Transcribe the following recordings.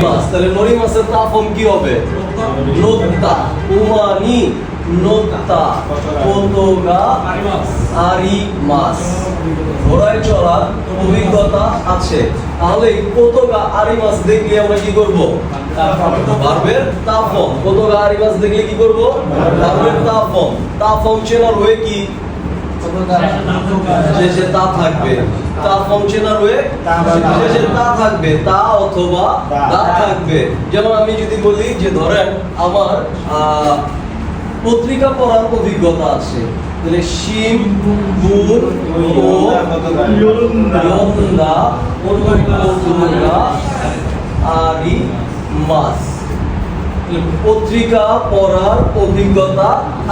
তাহলে নরি মাছের তাফম কি হবে? নোক্তা। উমানি নোক্তা পতোগা আরি মাছ। ঘোড়ায় চড়ার অভিজ্ঞতা আছে। তাহলে পতোগা আরি মাছ দেখলে আমরা কি করব? ভার্বের তাফম। পতোগা আরি মাছ দেখলে কি করব? ভার্বের তাফম। তাফম চেনার ওয়ে কি? শেষে তা থাকবে। তাফম চেনার ওয়ে শেষে তা থাকবে, তা অথবা দা থাকবে। যেমন আমি যদি বলি যে ধরেন আমার পত্রিকা পড়ার অভিজ্ঞতা আছে, তাহলে শিম বুন ও ইয়ন্দা পতোগা আরি মাছ। পত্রিকা পড়ার অভিজ্ঞতা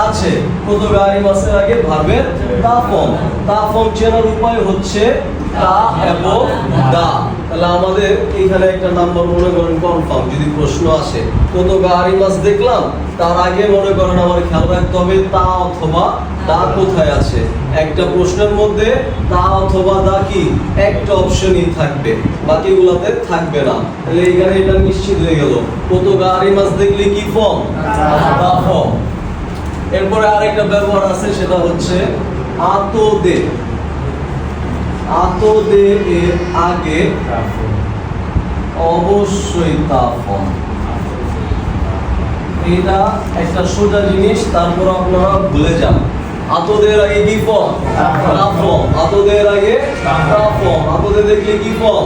আছে। পতোগা আরি মাছের আগে ভার্বের তাফম। তাফম চেনার উপায় হচ্ছে তা এবং দা। তাহলে আমাদের এইখানে একটা নাম্বার মনে করেন কনফার্ম, যদি প্রশ্ন আসে পতোগা আরি মাছ দেখলাম, তার আগে মনে করেন আমার খেয়াল রাখতে হবে তা অথবা দা কোথায় আছে। একটা প্রশ্নের মধ্যে তা অথবা দা কি একটা অপশনই থাকবে, বাকিগুলোতে থাকবে না। তাহলে এখানে এটা নিশ্চিত হয়ে গেল পতোগা আরি মাছ দেখলে কি ফর্ম? দা ফর্ম। এরপরে আরেকটা ব্যবহার আছে, সেটা হচ্ছে আতোদে। আতোদে এর আগে অবশ্যই তা ফর্ম। এটা একটা সোজা জিনিস, তারপর আপনারা ভুলে যান। আতোদের আগে কি ফর্ম? তা ফর্ম। আতোদের আগে তা ফর্ম। আতোদে দেখলে কি ফর্ম?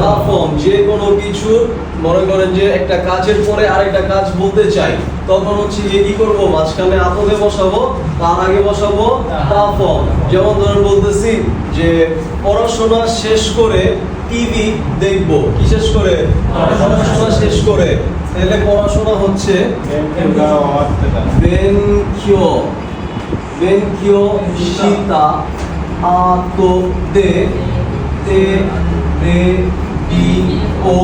তা ফর্ম। যে কোনো কিছু মনে করেন যে একটা কাজের পরে আরেকটা কাজ বলতে চাই, তখন হচ্ছে কি করব? মাঝখানে আতোদে বসাবো, তার আগে বসাবো তা ফর্ম। যেমন ধরেন বলতেছি যে পড়াশোনা শেষ করে টিভি দেখবো। কি শেষ করে? পড়াশোনা শেষ করে। তাহলে পড়াশোনা হচ্ছে বেনকিও। বেনকিও শিতা আতোদে তে রে বি ও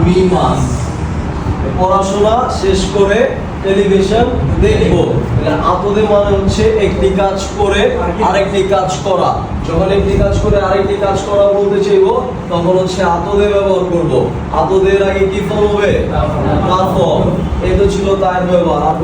মিমাস। পড়াশোনা শেষ করে টেলিভিশন দেখবো। আতোদে মানে হচ্ছে একটি কাজ করে আরেকটি কাজ করা। যখন একটি কাজ করে আরেকটি কাজ করা বলতে চাইবো, তখন হচ্ছে আতোদে ব্যবহার করব। আতোদের আগে কি ফর্ম হবে? তা ফর্ম। এই তো ছিল তার ব্যবহার।